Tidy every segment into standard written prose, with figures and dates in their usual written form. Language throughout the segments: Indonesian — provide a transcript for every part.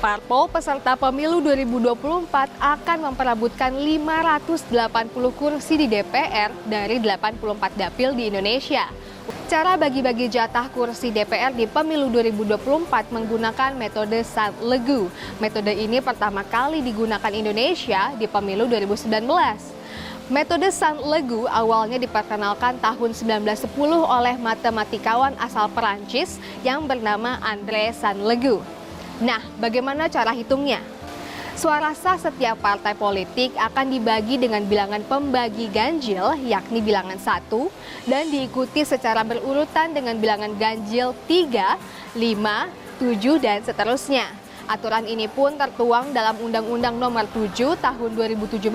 parpol peserta pemilu 2024 akan memperebutkan 580 kursi di DPR dari 84 dapil di Indonesia. Cara bagi-bagi jatah kursi DPR di pemilu 2024 menggunakan metode Sanlegu. Metode ini pertama kali digunakan Indonesia di pemilu 2019. Metode Sanlegu awalnya diperkenalkan tahun 1910 oleh matematikawan asal Perancis yang bernama André Sanlegu. Nah, bagaimana cara hitungnya? Suara sah setiap partai politik akan dibagi dengan bilangan pembagi ganjil, yakni bilangan 1, dan diikuti secara berurutan dengan bilangan ganjil 3, 5, 7, dan seterusnya. Aturan ini pun tertuang dalam Undang-Undang Nomor 7 Tahun 2017,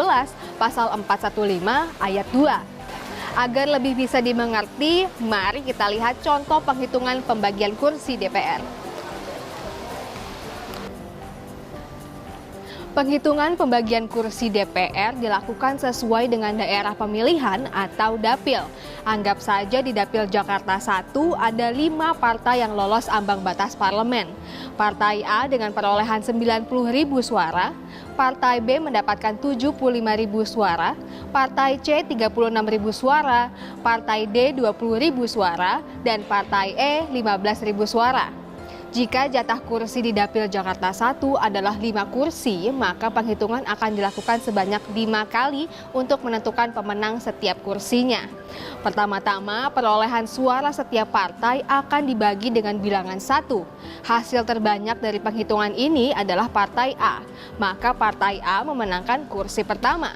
Pasal 415 Ayat 2. Agar lebih bisa dimengerti, mari kita lihat contoh penghitungan pembagian kursi DPR. Penghitungan pembagian kursi DPR dilakukan sesuai dengan daerah pemilihan atau dapil. Anggap saja di dapil Jakarta 1 ada 5 partai yang lolos ambang batas parlemen. Partai A dengan perolehan 90.000 suara, Partai B mendapatkan 75.000 suara, Partai C 36.000 suara, Partai D 20.000 suara, dan Partai E 15.000 suara. Jika jatah kursi di dapil Jakarta 1 adalah 5 kursi, maka penghitungan akan dilakukan sebanyak 5 kali untuk menentukan pemenang setiap kursinya. Pertama-tama, perolehan suara setiap partai akan dibagi dengan bilangan 1. Hasil terbanyak dari penghitungan ini adalah Partai A, maka Partai A memenangkan kursi pertama.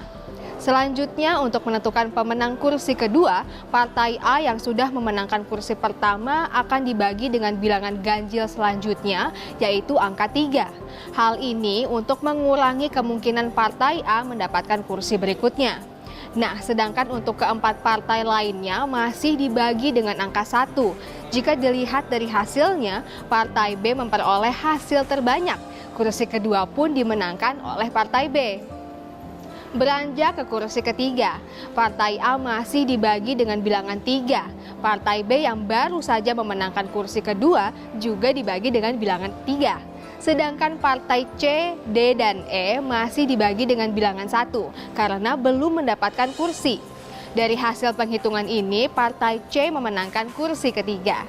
Selanjutnya, untuk menentukan pemenang kursi kedua, Partai A yang sudah memenangkan kursi pertama akan dibagi dengan bilangan ganjil selanjutnya, yaitu angka 3. Hal ini untuk mengurangi kemungkinan Partai A mendapatkan kursi berikutnya. Nah, sedangkan untuk keempat partai lainnya masih dibagi dengan angka 1. Jika dilihat dari hasilnya, Partai B memperoleh hasil terbanyak. Kursi kedua pun dimenangkan oleh Partai B. Beranjak ke kursi ketiga, Partai A masih dibagi dengan bilangan 3. Partai B yang baru saja memenangkan kursi kedua juga dibagi dengan bilangan 3. Sedangkan Partai C, D, dan E masih dibagi dengan bilangan 1 karena belum mendapatkan kursi. Dari hasil penghitungan ini, Partai C memenangkan kursi ketiga.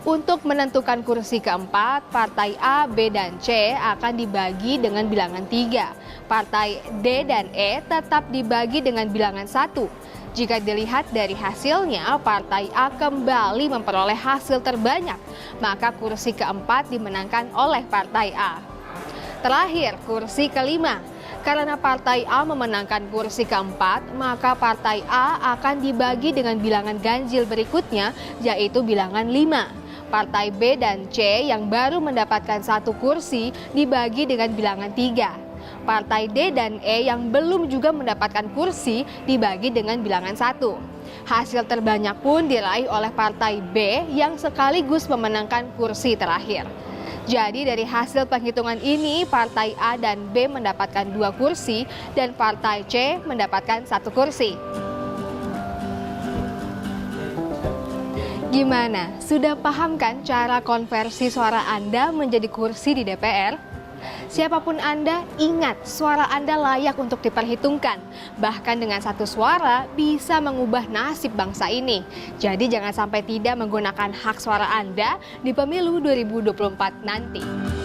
Untuk menentukan kursi keempat, Partai A, B, dan C akan dibagi dengan bilangan 3. Partai D dan E tetap dibagi dengan bilangan 1. Jika dilihat dari hasilnya, Partai A kembali memperoleh hasil terbanyak, maka kursi keempat dimenangkan oleh Partai A. Terakhir, kursi kelima. Karena Partai A memenangkan kursi keempat, maka Partai A akan dibagi dengan bilangan ganjil berikutnya, yaitu bilangan 5. Partai B dan C yang baru mendapatkan 1 kursi dibagi dengan bilangan 3. Partai D dan E yang belum juga mendapatkan kursi dibagi dengan bilangan 1. Hasil terbanyak pun diraih oleh Partai B yang sekaligus memenangkan kursi terakhir. Jadi dari hasil penghitungan ini, Partai A dan B mendapatkan 2 kursi dan Partai C mendapatkan 1 kursi. Gimana? Sudah paham kan cara konversi suara Anda menjadi kursi di DPR? Siapapun Anda, ingat suara Anda layak untuk diperhitungkan. Bahkan dengan 1 suara bisa mengubah nasib bangsa ini. Jadi jangan sampai tidak menggunakan hak suara Anda di pemilu 2024 nanti.